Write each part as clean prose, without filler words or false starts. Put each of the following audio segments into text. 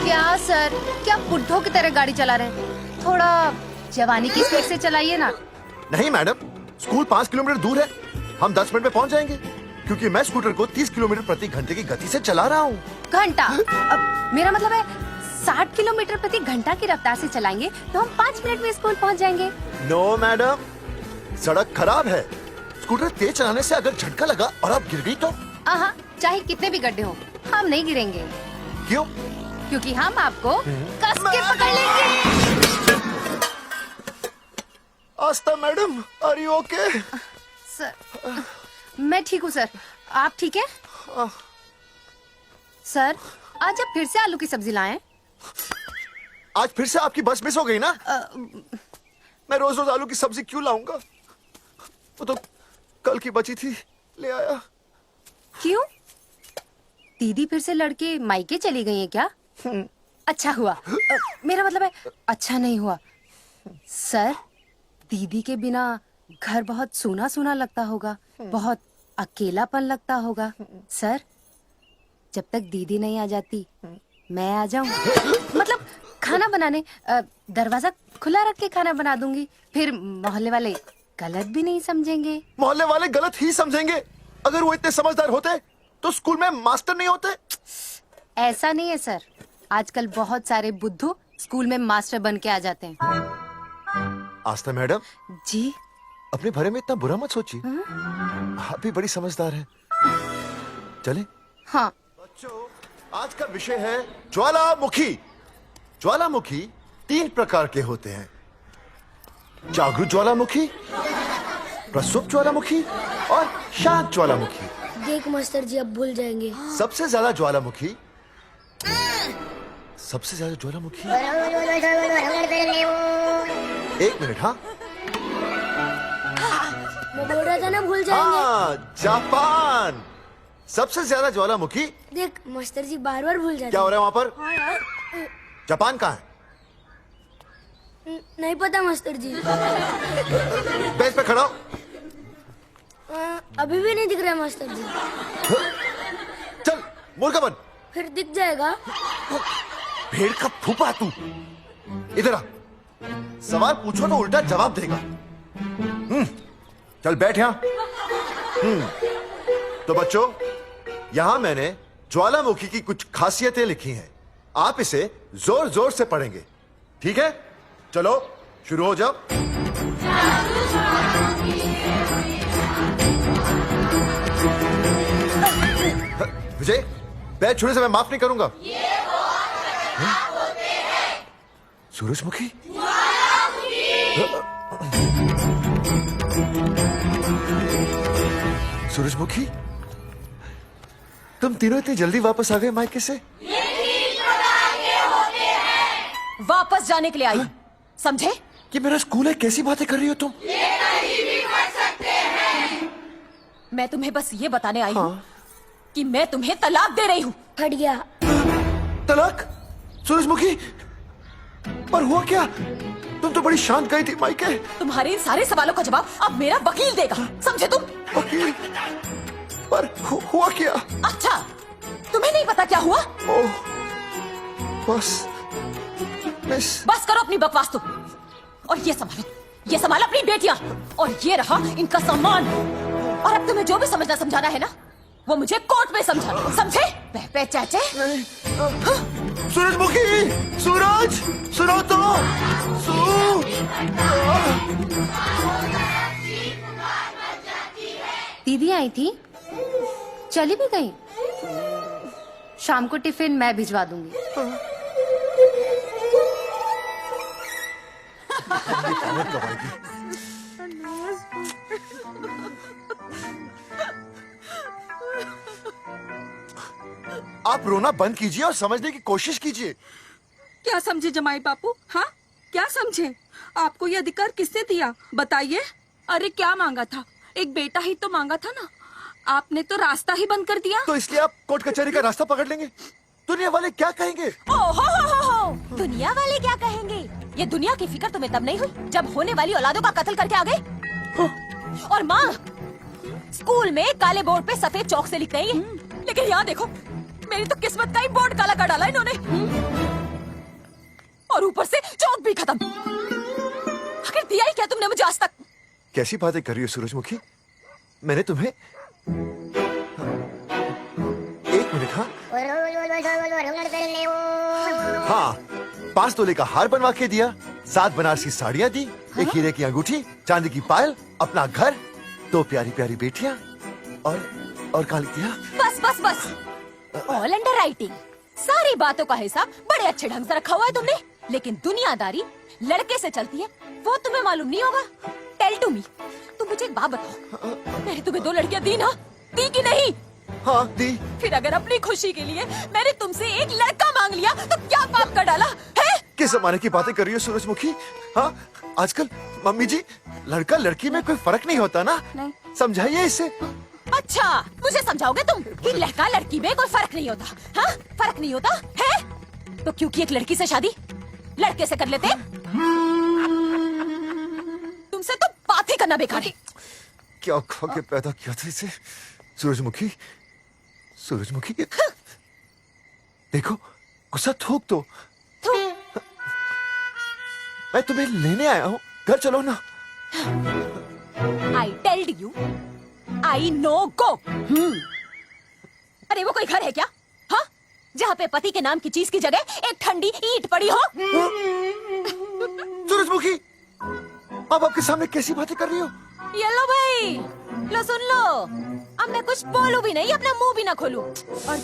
क्या सर, क्या बुड्ढों की तरह गाड़ी चला रहे हैं? थोड़ा जवानी की स्पीड से चलाइए ना। नहीं मैडम, स्कूल 5 किलोमीटर दूर है, हम 10 मिनट में पहुंच जाएंगे, क्योंकि मैं स्कूटर को 30 किलोमीटर प्रति घंटे की गति से चला रहा हूँ। घंटा? मेरा मतलब है 60 किलोमीटर प्रति घंटा की रफ्तार से चलाएंगे तो हम 5 मिनट में स्कूल पहुंच जाएंगे। नो मैडम, सड़क खराब है, स्कूटर तेज चलाने से अगर झटका लगा और आप गिर गई तो? हाँ, चाहे कितने भी गड्ढे हो, हम नहीं गिरेंगे। क्यों? क्योंकि हम आपको कस के पकड़ लेंगे। Aastha madam, are you okay? Sir, मैं ठीक हूँ सर, आप ठीक है? सर, आज आप फिर से आलू की सब्जी लाएं? आज फिर से आपकी बस मिस हो गई ना? मैं रोज रोज आलू की सब्जी क्यों लाऊंगा? वो तो कल की बची थी, ले आया। क्यों? दीदी फिर से लड़के मायके चली गई है क्या? अच्छा हुआ। मेरा मतलब है अच्छा नहीं हुआ। सर, दीदी के बिना घर बहुत सूना सूना लगता होगा, बहुत अकेलापन लगता होगा। सर, जब तक दीदी नहीं आ जाती मैं आ जाऊं। मतलब खाना बनाने, दरवाजा खुला रख के खाना बना दूंगी, फिर मोहल्ले वाले गलत भी नहीं समझेंगे। मोहल्ले वाले गलत ही समझेंगे। अगर वो इतने समझदार होते तो स्कूल में मास्टर नहीं होते। ऐसा नहीं है सर, आजकल बहुत सारे बुद्धू स्कूल में मास्टर बन के आ जाते हैं। आस्था मैडम जी, अपने भरे में इतना बुरा मत सोचिए, आप भी बड़ी समझदार हैं। चले? हाँ। बच्चों, आज का विषय है ज्वालामुखी। ज्वालामुखी 3 प्रकार के होते हैं: जागरूक ज्वालामुखी, प्रसुप्त ज्वालामुखी और शांत ज्वालामुखी। देख मास्टर जी, अब भूल जाएंगे। सबसे ज्यादा ज्वालामुखी एक मिनट। हाँ, मैं बोल रहा था ना, भूल जाएंगे। हाँ, जापान। सबसे ज्यादा ज्वालामुखी। देख मास्टर जी, बार बार भूल जाते। क्या हो रहा है वहाँ पर? जापान कहाँ है? नहीं पता मास्टर जी। बेंच पे खड़ा हो। अभी भी नहीं दिख रहा मास्टर जी। चल, मुर्गा बन। फिर दिख जाएगा। भेड़ का फूफा तू। इधर आ, सवाल पूछो तो उल्टा जवाब देगा। चल बैठ यहाँ। तो बच्चों, यहां मैंने ज्वालामुखी की कुछ खासियतें लिखी हैं। आप इसे जोर जोर से पढ़ेंगे, ठीक है? चलो शुरू हो जाओ। विजय, बैच छूने से मैं माफ नहीं करूंगा। सूरजमुखी? सूरजमुखी, तुम तीनों इतनी जल्दी वापस आ गए मायके से? वापस जाने के लिए आई, समझे? ये मेरा स्कूल है, कैसी बातें कर रही हो तुम? ये कहीं भी कर सकते हैं। मैं तुम्हें बस ये बताने आई हूँ कि मैं तुम्हें तलाक दे रही हूँ। फट गया। तलाक? सूरजमुखी, पर हुआ क्या? तुम तो बड़ी शांत गई थी मायके। तुम्हारे इन सारे सवालों का जवाब अब मेरा वकील देगा, समझे तुम? वकील? पर हुआ क्या? अच्छा, तुम्हें नहीं पता क्या हुआ? ओह, बस बस करो अपनी बकवास तुम, और ये संभालो अपनी बेटियां, और ये रहा इनका सम्मान। और अब तुम्हें जो भी समझना समझाना है ना, वो मुझे कोर्ट में समझाना, समझे? पे चाचे। सूरजमुखी, सूरज, सुनो तो। दीदी आई थी, चली भी गई। शाम को टिफिन मैं भिजवा दूंगी। आप रोना बंद कीजिए और समझने की कोशिश कीजिए। क्या समझे जमाई बापू? हाँ, क्या समझे? आपको ये अधिकार किसने दिया, बताइए? अरे क्या मांगा था? एक बेटा ही तो मांगा था ना। आपने तो रास्ता ही बंद कर दिया। तो इसलिए आप कोर्ट कचहरी का रास्ता पकड़ लेंगे? दुनिया वाले क्या कहेंगे? हो, दुनिया वाले क्या कहेंगे? ये दुनिया की फिक्र तुम्हें तब नहीं हुई जब होने वाली औलादों का कत्ल करके आ गए। और माँ, स्कूल में काले बोर्ड पे सफेद चौक से लिख रही है, लेकिन यहाँ देखो मेरी तो किस्मत का ही बोर्ड काला कर डाला इन्होंने, और ऊपर से चौक भी खत्म। आखिर दिया ही क्या तुमने मुझे आज तक? कैसी बातें कर रही हो सूरजमुखी? मैंने तुम्हें एक मिनट। हाँ, 5 तोले का हार बनवा के दिया, 7 बनारसी साड़ियाँ दी, एक हीरे की अंगूठी, चांदी की पायल, अपना घर, 2 प्यारी प्यारी बेटियाँ और कहा लिख दिया? बस बस बस, ऑल अंडर राइटिंग। सारी बातों का हिसाब बड़े अच्छे ढंग से रखा हुआ है तुमने, लेकिन दुनियादारी लड़के से चलती है वो तुम्हें मालूम नहीं होगा। टेल टू मी, तुम मुझे एक बात बताओ, मैंने तुम्हें 2 लड़कियां दी ना? दी कि नहीं? हाँ दी। फिर अगर अपनी खुशी के लिए मैंने तुमसे एक लड़का मांग लिया तो क्या पाप कर डाला है? किस जमाने की बातें कर रही हो सूरजमुखी? हाँ, आजकल मम्मी जी लड़का लड़की में कोई फर्क नहीं होता ना? नहीं। समझाइए इसे। अच्छा, मुझे समझाओगे तुम कि लड़का लड़की में कोई फर्क नहीं होता? हाँ, फर्क नहीं होता है? तो क्योंकि एक लड़की से शादी लड़के से कर लेते? तुमसे तो बात ही करना बेकार है। क्या खा के पैदा किया था इसे? सूरजमुखी, सूरजमुखी, देखो गुस्सा थूक दो। थू, मैं तुम्हें लेने आया हूँ, घर चलो ना। I told you, I know go। अरे वो कोई घर है क्या? हाँ, जहाँ पे पति के नाम की चीज की जगह एक ठंडी ईंट पड़ी हो? सूरजमुखी, आप आपके सामने कैसी बातें कर रही हो? ये लो भाई, लो सुन लो, अब मैं कुछ बोलूं भी नहीं, अपना मुंह भी ना खोलूं। और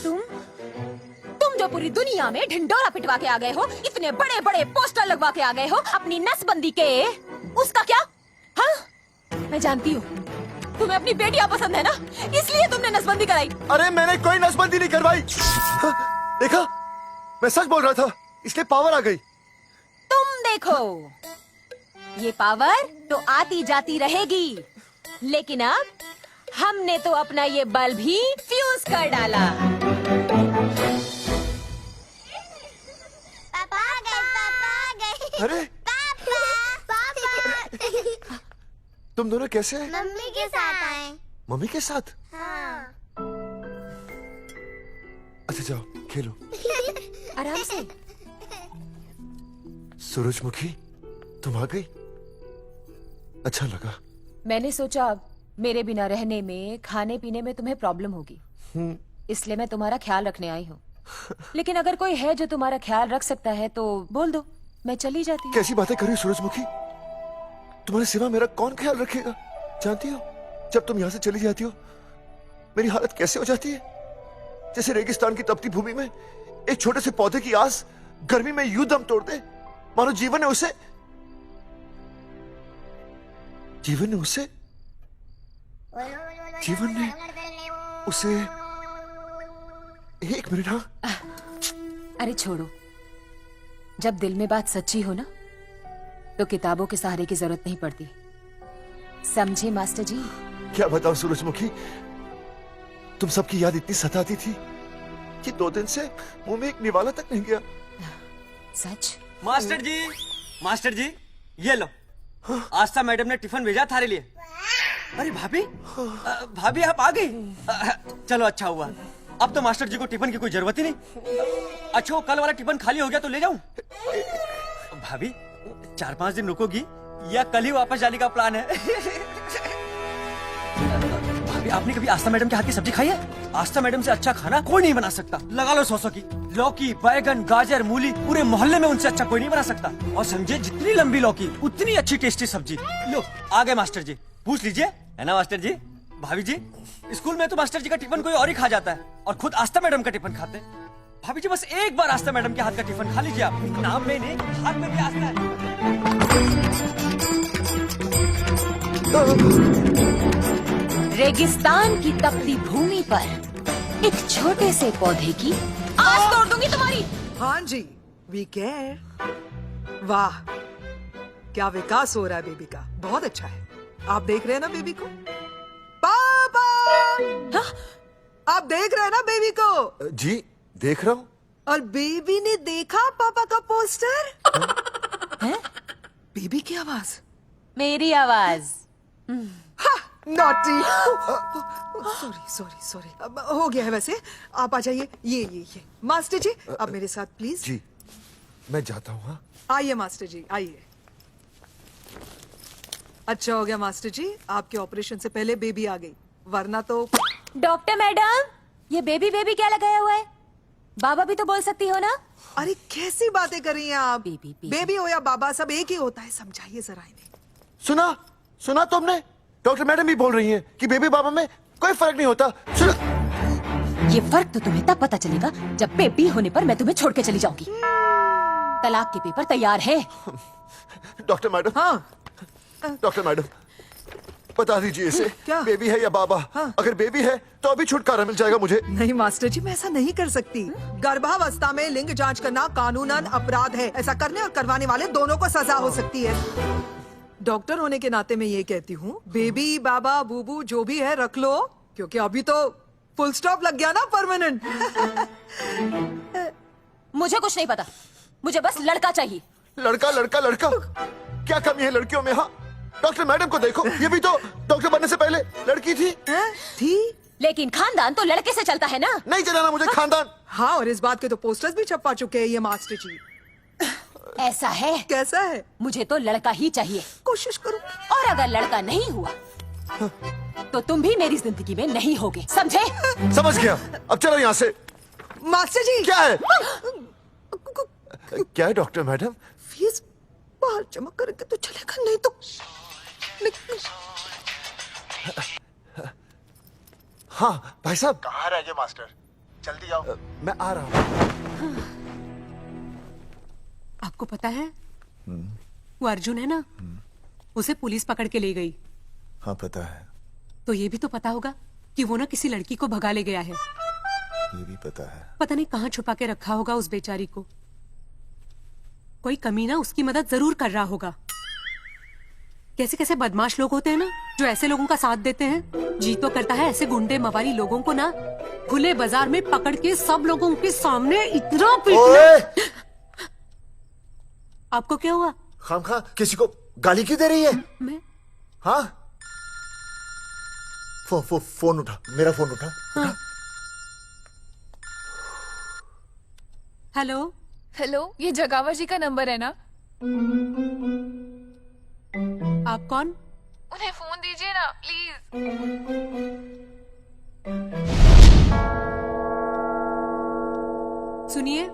तुम जो पूरी दुनिया में ढिंडोरा पिटवा के आ गए हो, इतने बड़े बड़े पोस्टर लगवा के आ गए हो अपनी नसबंदी के, उसका क्या? हाँ, मैं जानती हूँ तुम्हें अपनी बेटियां पसंद है ना, इसलिए तुमने नसबंदी कराई। अरे मैंने कोई नसबंदी नहीं करवाई। हाँ, देखा, मैं सच बोल रहा था, इसलिए पावर आ गई। तुम देखो, ये पावर तो आती जाती रहेगी, लेकिन अब हमने तो अपना ये बल्ब ही फ्यूज कर डाला। पापा आ गए, पापा आ गए। अरे पापा तुम दोनों कैसे हैं? मम्मी के साथ आए। मम्मी के साथ? हाँ। अच्छा जाओ खेलो। आराम से। सूरजमुखी, तुम आ गई, अच्छा लगा। मैंने सोचा अब मेरे बिना रहने में, खाने पीने में तुम्हें प्रॉब्लम होगी, इसलिए मैं तुम्हारा ख्याल रखने आई हूँ। लेकिन अगर कोई है जो तुम्हारा ख्याल रख सकता है तो बोल दो, मैं चली जाती हूँ। कैसी बातें कर रही हो सूरजमुखी? तुम्हारे सिवा मेरा कौन ख्याल रखेगा? जानती हो, जब तुम यहाँ से चली जाती हो मेरी हालत कैसे हो जाती है? जैसे रेगिस्तान की तपती भूमि में एक छोटे से पौधे की आस गर्मी में यूं दम तोड़ दे, मानो जीवन ने उसे एक मिनट। हाँ, अरे छोड़ो, जब दिल में बात सच्ची हो ना तो किताबों के सहारे की जरूरत नहीं पड़ती, समझे मास्टर जी? क्या बताऊं सूरजमुखी, तुम सबकी याद इतनी सताती थी कि 2 दिन से मुंह में एक निवाला तक नहीं गया। सच? मास्टर जी ये लो, आस्था मैडम ने टिफिन भेजा थारे लिए। अरे भाभी, भाभी आप आ गई? चलो अच्छा हुआ, अब तो मास्टर जी को टिफिन की कोई जरूरत ही नहीं। अच्छा वो कल वाला टिफिन खाली हो गया तो ले जाऊं? भाभी 4-5 दिन रुकोगी या कल ही वापस जाने का प्लान है? भाभी आपने कभी आस्था मैडम के हाथ की सब्जी खाई है? आस्था मैडम से अच्छा खाना कोई नहीं बना सकता। लगा लो 100 की। लौकी, बैगन, गाजर, मूली, पूरे मोहल्ले में उनसे अच्छा कोई नहीं बना सकता। और समझे, जितनी लंबी लौकी उतनी अच्छी टेस्टी सब्जी। लो आ गए मास्टर जी, पूछ लीजिए, है ना मास्टर जी? भाभी जी, स्कूल में तो मास्टर जी का टिफिन कोई और ही खा जाता है और खुद आस्था मैडम का टिफिन खाते हैं। भाभी जी बस एक बार आस्था मैडम के हाथ का टिफिन खा लीजिए आप, नाम में नहीं हाथ में भी आस्था है। रेगिस्तान की तपती भूमि पर एक छोटे से पौधे की आस तोड़ दूंगी तुम्हारी। हाँ जी, वी केयर। वाह, क्या विकास हो रहा है बेबी का, बहुत अच्छा है। आप देख रहे हैं ना बेबी को? पापा, हाँ? आप देख रहे हैं ना बेबी को? जी देख रहा हूँ। और बेबी ने देखा पापा का पोस्टर? हैं? बेबी की आवाज? मेरी आवाज। हाँ, नॉटी। सॉरी सॉरी सॉरी, अब हो गया है वैसे। आप आ जाइए। ये मास्टर जी, आप मेरे साथ प्लीज। जी मैं जाता हूँ। हाँ आइए मास्टर जी, आइए। अच्छा हो गया मास्टर जी, आपके ऑपरेशन से पहले बेबी आ गई, वरना तो। डॉक्टर मैडम, ये बेबी बेबी क्या लगाया हुआ है? बाबा भी तो बोल सकती हो ना? अरे कैसी बातें कर रही हैं आप? Baby, baby. बेबी हो या बाबा, सब एक ही होता है, समझाइए जरा इन्हें। सुना तुमने? डॉक्टर मैडम भी बोल रही हैं कि बेबी बाबा में कोई फर्क नहीं होता। सुना? ये फर्क तो तुम्हें तब पता चलेगा जब बेबी होने पर मैं तुम्हें छोड़ के चली जाऊंगी। तलाक के पेपर तैयार है। डॉक्टर मैडम, हाँ डॉक्टर मैडम बता दीजिए इसे, क्या? बेबी है या बाबा? हाँ। अगर बेबी है तो अभी छुटकारा मिल जाएगा मुझे। नहीं मास्टर जी, मैं ऐसा नहीं कर सकती। गर्भावस्था में लिंग जांच करना कानूनन अपराध है। ऐसा करने और करवाने वाले दोनों को सजा हो सकती है। डॉक्टर होने के नाते मैं ये कहती हूँ, बेबी बाबा बूबू जो भी है रख लो, क्योंकि अभी तो फुल स्टॉप लग गया ना परमानेंट। मुझे कुछ नहीं पता, मुझे बस लड़का चाहिए। लड़का लड़का लड़का, क्या कमी है लड़कियों में? हाँ डॉक्टर मैडम को देखो, ये भी तो डॉक्टर बनने से पहले लड़की थी। थी? लेकिन खानदान तो लड़के से चलता है ना। नहीं चलाना मुझे खानदान। हाँ, और इस बात के तो पोस्टर्स भी छपा चुके हैं ये मास्टर जी। ऐसा है? कैसा है? मुझे तो लड़का ही चाहिए। कोशिश करूँ। और अगर लड़का नहीं हुआ तो तुम भी मेरी जिंदगी में नहीं होगे, समझे? समझ गया, अब चलो यहाँ से। मास्टर जी क्या है? क्या है डॉक्टर मैडम? फीस बाहर जमा करके तो चलेगा, नहीं तो हाँ भाई साहब, कहाँ रह गए मास्टर? जल्दी आओ। मैं आ रहा हूँ। आपको पता है वो अर्जुन है ना, उसे पुलिस पकड़ के ले गई। हाँ पता है। तो ये भी तो पता होगा कि वो ना किसी लड़की को भगा ले गया है। ये भी पता है। पता नहीं कहाँ छुपा के रखा होगा उस बेचारी को। कोई कमीना उसकी मदद जरूर कर रहा होगा। कैसे कैसे बदमाश लोग होते हैं ना जो ऐसे लोगों का साथ देते हैं। जी तो करता है ऐसे गुंडे मवाली लोगों को ना खुले बाजार में पकड़ के सब लोगों के सामने इतना पीटना। आपको क्या हुआ? खामखा किसी को गाली क्यों दे रही है? मैं? हाँ फोन उठा, मेरा फोन उठा। हाँ। हेलो हेलो, ये जगावा जी का नंबर है ना? आप कौन? उन्हें फोन दीजिए ना प्लीज। सुनिए,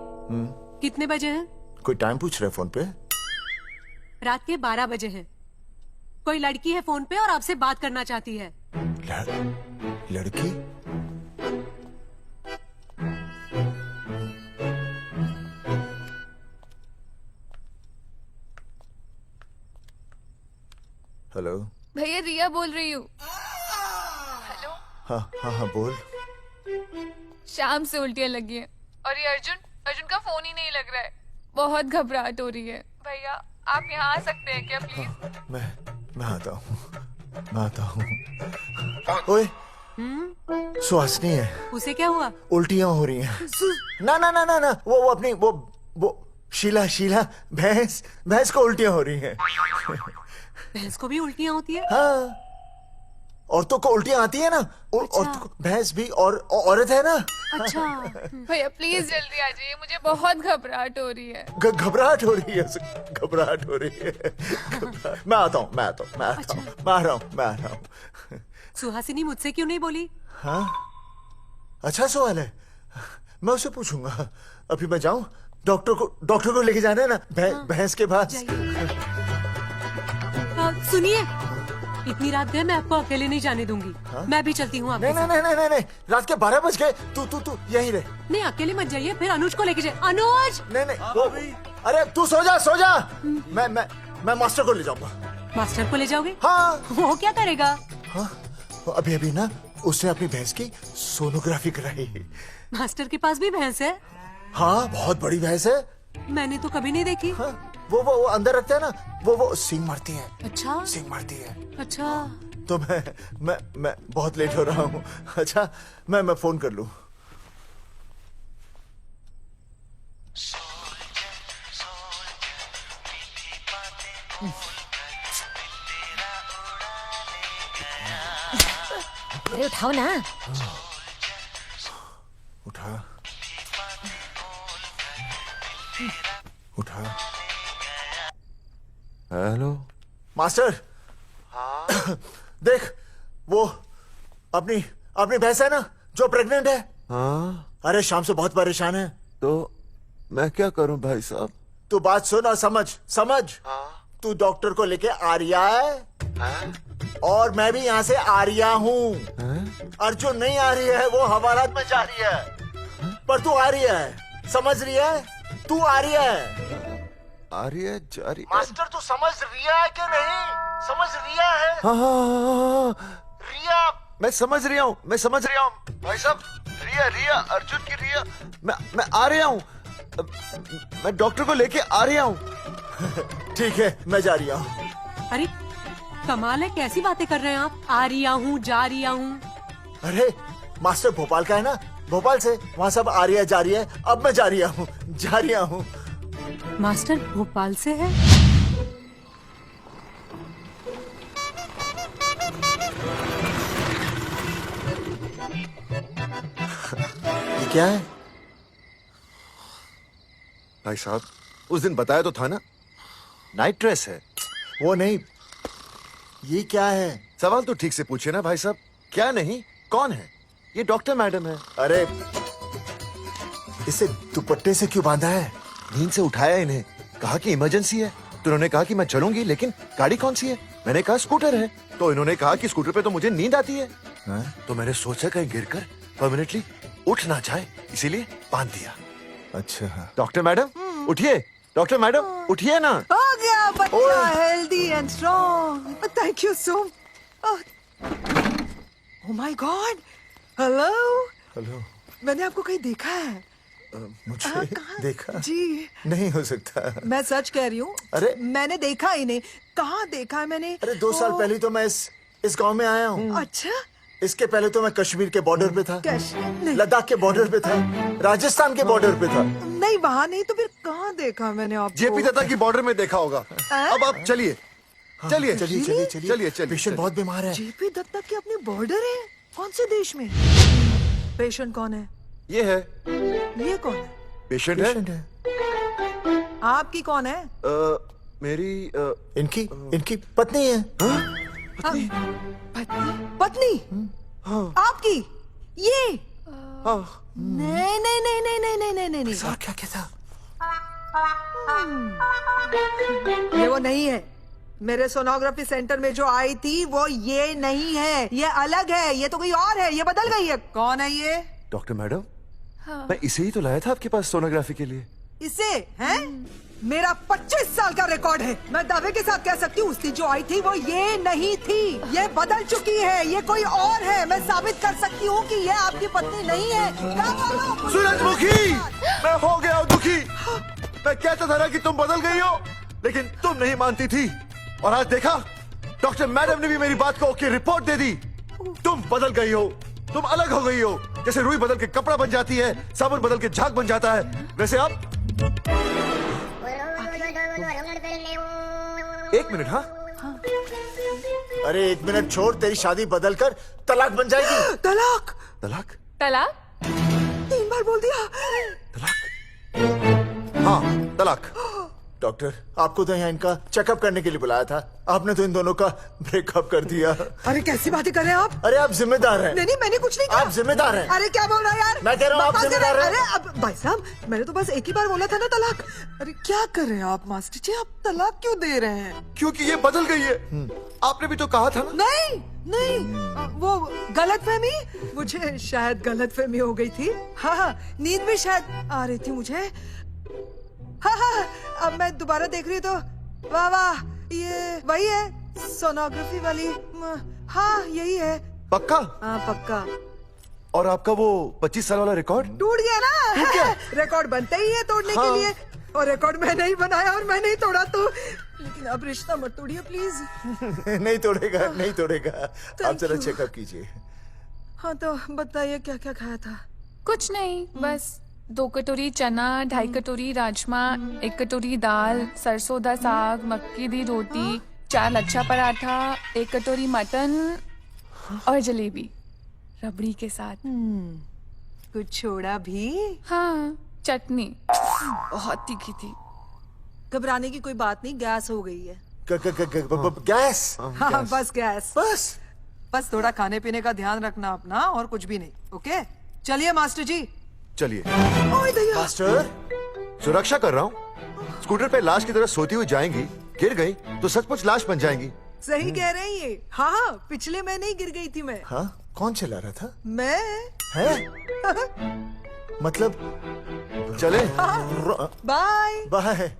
कितने बजे हैं? कोई टाइम पूछ रहे फोन पे? रात के 12 बजे हैं। कोई लड़की है फोन पे और आपसे बात करना चाहती है। लड़की? हेलो भैया, रिया बोल रही हूँ। हेलो। हाँ हाँ हाँ बोल। शाम से उल्टियाँ लगी हैं और ये अर्जुन का फोन ही नहीं लग रहा है। बहुत घबराहट हो रही है। भैया आप यहाँ आ सकते हैं क्या प्लीज? मैं आता हूँ। ओए सुहासिनी है। उसे क्या हुआ? उल्टियां हो रही हैं। ना वो अपनी वो शीला भैंस को उल्टियां हो रही हैं। भैंस को भी उल्टियां होती है? हाँ, औरतों को उल्टियां आती है ना। औरतों को, भैंस भी और औरत है ना। अच्छा। भैया प्लीज जल्दी आ जाइए, मुझे बहुत घबराहट हो रही है। घबराहट हो रही है। मैं आता हूँ। मैं आ रहा हूँ। सुहासिनी मुझसे क्यों नहीं बोली? हाँ अच्छा सवाल है, मैं उसे पूछूंगा। अभी मैं जाऊं? डॉक्टर को लेके जाना है ना भैंस के पास। सुनिए, इतनी रात गए मैं आपको अकेले नहीं जाने दूंगी। मैं भी चलती हूँ आपके साथ। नहीं, रात के 12 बज गए। तू यहीं रहे। नहीं, अकेले मत जाइए, फिर अनुज को लेके जाइए। अनुज! नहीं अरे तू सो जा। मैं मास्टर को ले जाऊंगा। मास्टर को ले जाओगे? हाँ। वो क्या करेगा? हाँ अभी ना उसने अपनी भैंस की सोनोग्राफी कराई। मास्टर के पास भी भैंस है? हाँ बहुत बड़ी भैंस है। मैंने तो कभी नहीं देखी। हाँ, वो अंदर रखते हैं ना, वो सींग मारती है। अच्छा, सींग मारती है। अच्छा। तो मैं बहुत लेट हो रहा हूँ। अच्छा मैं फोन कर लूँ। अरे उठाओ ना। उठा उठा। Hello master. देख वो अपनी अपनी भैंस है ना जो प्रेग्नेंट है। हाँ अरे शाम से बहुत परेशान है। तो मैं क्या करूं भाई साहब? तू बात सुन और समझ। तू डॉक्टर को लेके आ रिया है और मैं भी यहाँ से आ रिया हूँ। अर्जुन नहीं आ रही है, वो हवालात में जा रही है, पर तू आ रही है। समझ रही है? तू आ रही है। आ रही है जा रही है। मास्टर तू समझ रिया है कि नहीं? समझ रिया है? हाँ, रिया। मैं समझ रहा हूँ भाई साहब। रिया अर्जुन की रिया। मैं आ रहा हूँ। मैं डॉक्टर को लेके आ रहा हूँ। ठीक है मैं जा रही हूँ। अरे कमाल है, कैसी बातें कर रहे हैं आप? आ रिया हूँ, जा रिया हूँ। अरे मास्टर भोपाल का है ना, भोपाल से वहाँ सब आ रही है जा रही है। अब मैं जा रहा हूँ। मास्टर भोपाल से है? ये क्या है? भाई साहब उस दिन बताया तो था ना, नाइट ड्रेस है। वो नहीं, ये क्या है? सवाल तो ठीक से पूछे ना भाई साहब। क्या नहीं, कौन है? ये डॉक्टर मैडम है। अरे इसे दुपट्टे से क्यों बांधा है? नींद से उठाया इन्हें, कहा कि इमरजेंसी है। तो उन्होंने कहा कि मैं चलूंगी, लेकिन गाड़ी कौन सी है? मैंने कहा स्कूटर है। तो इन्होंने कहा कि स्कूटर पे तो मुझे नींद आती है। तो मैंने सोचा कहीं गिरकर परमानेंटली उठ ना जाए, इसीलिए बांध दिया। अच्छा डॉक्टर मैडम उठिए, डॉक्टर मैडम उठिए ना। हो गया बच्चा healthy and strong. Thank you so. Oh my God. Hello. मैंने आपको कहीं देखा है? मुझे देखा? जी नहीं हो सकता। मैं सच कह रही हूँ। अरे मैंने देखा ही नहीं। कहाँ देखा है मैंने? अरे 2 साल पहले तो मैं इस गांव में आया हूँ। अच्छा। इसके पहले तो मैं कश्मीर के बॉर्डर पे था, नहीं, लद्दाख के बॉर्डर पे था, राजस्थान के बॉर्डर पे था। नहीं वहाँ नहीं तो फिर कहाँ देखा मैंने आपको? जेपी दत्ता की बॉर्डर में देखा होगा। अब आप चलिए चलिए चलिए। चलिए। पेशेंट बहुत बीमार है। जेपी दत्ता की अपनी बॉर्डर है? कौन से देश में? पेशेंट कौन है? ये है ये कौन है? पेशेंट है। आपकी कौन है? मेरी इनकी पत्नी है। पत्नी? आपकी? ये? नहीं नहीं नहीं नहीं नहीं नहीं नहीं नहीं। सर क्या था? ये वो नहीं है। मेरे सोनोग्राफी सेंटर में जो आई थी वो ये नहीं है, ये अलग है। ये तो कोई और है, ये बदल गई है। कौन है ये? डॉक्टर मैडम मैं इसे ही तो लाया था आपके पास सोनोग्राफी के लिए। इसे हैं? मेरा 25 साल का रिकॉर्ड है। मैं दावे के साथ कह सकती हूँ उसकी जो आई थी वो ये नहीं थी, ये बदल चुकी है, ये कोई और है। मैं साबित कर सकती हूँ कि ये आपकी पत्नी नहीं है। क्या बोलो? सूरजमुखी मैं हो गया हूँ दुखी। मैं कहता था ना कि तुम बदल गई हो, लेकिन तुम नहीं मानती थी। और आज देखा, डॉक्टर मैडम ने भी मेरी बात को ओके रिपोर्ट दे दी। तुम बदल गई हो, तुम अलग हो गई हो। जैसे रुई बदल के कपड़ा बन जाती है, साबुन बदल के झाग बन जाता है, वैसे आप। एक मिनट। हाँ अरे 1 मिनट छोड़, तेरी शादी बदल कर तलाक बन जाएगी। तलाक? तलाक? तलाक? 3 बार बोल दिया। तलाक? हाँ तलाक। डॉक्टर आपको तो यहाँ इनका चेकअप करने के लिए बुलाया था, आपने तो इन दोनों का ब्रेकअप कर दिया। अरे कैसी बातें कर रहे हैं आप? अरे आप जिम्मेदार हैं। नहीं मैंने कुछ नहीं कहा। आप जिम्मेदार हैं। अरे क्या बोल रहा है यार? मैं कह रहा हूँ आप जिम्मेदार हैं। अरे अब भाई साहब मैंने तो बस एक ही बार बोला था ना तलाक। अरे क्या कर रहे हैं आप मास्टर जी? आप तलाक क्यों दे रहे हैं? क्योंकि ये बदल गई है। आपने भी तो कहा था ना। नहीं वो गलतफहमी, मुझे शायद गलतफहमी हो गई थी। हाँ नींद भी शायद आ रही थी मुझे। हाँ अब मैं दोबारा देख रही तो वाह ये वही है सोनोग्राफी वाली। हाँ यही है। पक्का? हाँ पक्का। और आपका वो 25 साल वाला रिकॉर्ड टूट गया ना? रिकॉर्ड बनते ही है तोड़ने के लिए, और रिकॉर्ड मैंने ही बनाया और मैंने ही तोड़ा। तो लेकिन अब रिश्ता मत तोड़िए प्लीज। नहीं तोड़ेगा। आप जरा चेकअप कीजिए। हाँ तो बताइए क्या क्या खाया था? कुछ नहीं, बस 2 कटोरी चना, 2.5 कटोरी राजमा, 1 कटोरी दाल, सरसों दा साग, मक्की दी रोटी, 4 लच्छा पराठा, 1 कटोरी मटन और जलेबी। रबड़ी के साथ। कुछ छोड़ा भी? हाँ, चटनी बहुत तीखी थी। घबराने की कोई बात नहीं, गैस हो गई है। गैस? हाँ बस गैस। बस थोड़ा खाने पीने का ध्यान रखना अपना, और कुछ भी नहीं। ओके चलिए मास्टर जी। चलिए। ओए दया। मास्टर, सुरक्षा कर रहा हूँ। स्कूटर पे लाश की तरह सोती हुई जाएंगी, गिर गई तो सचमुच लाश बन जाएंगी। सही कह रही है। हाँ पिछले महीने ही गिर गई थी मैं। हाँ कौन चला रहा था? मैं। है? मतलब चले। बाय। बाय।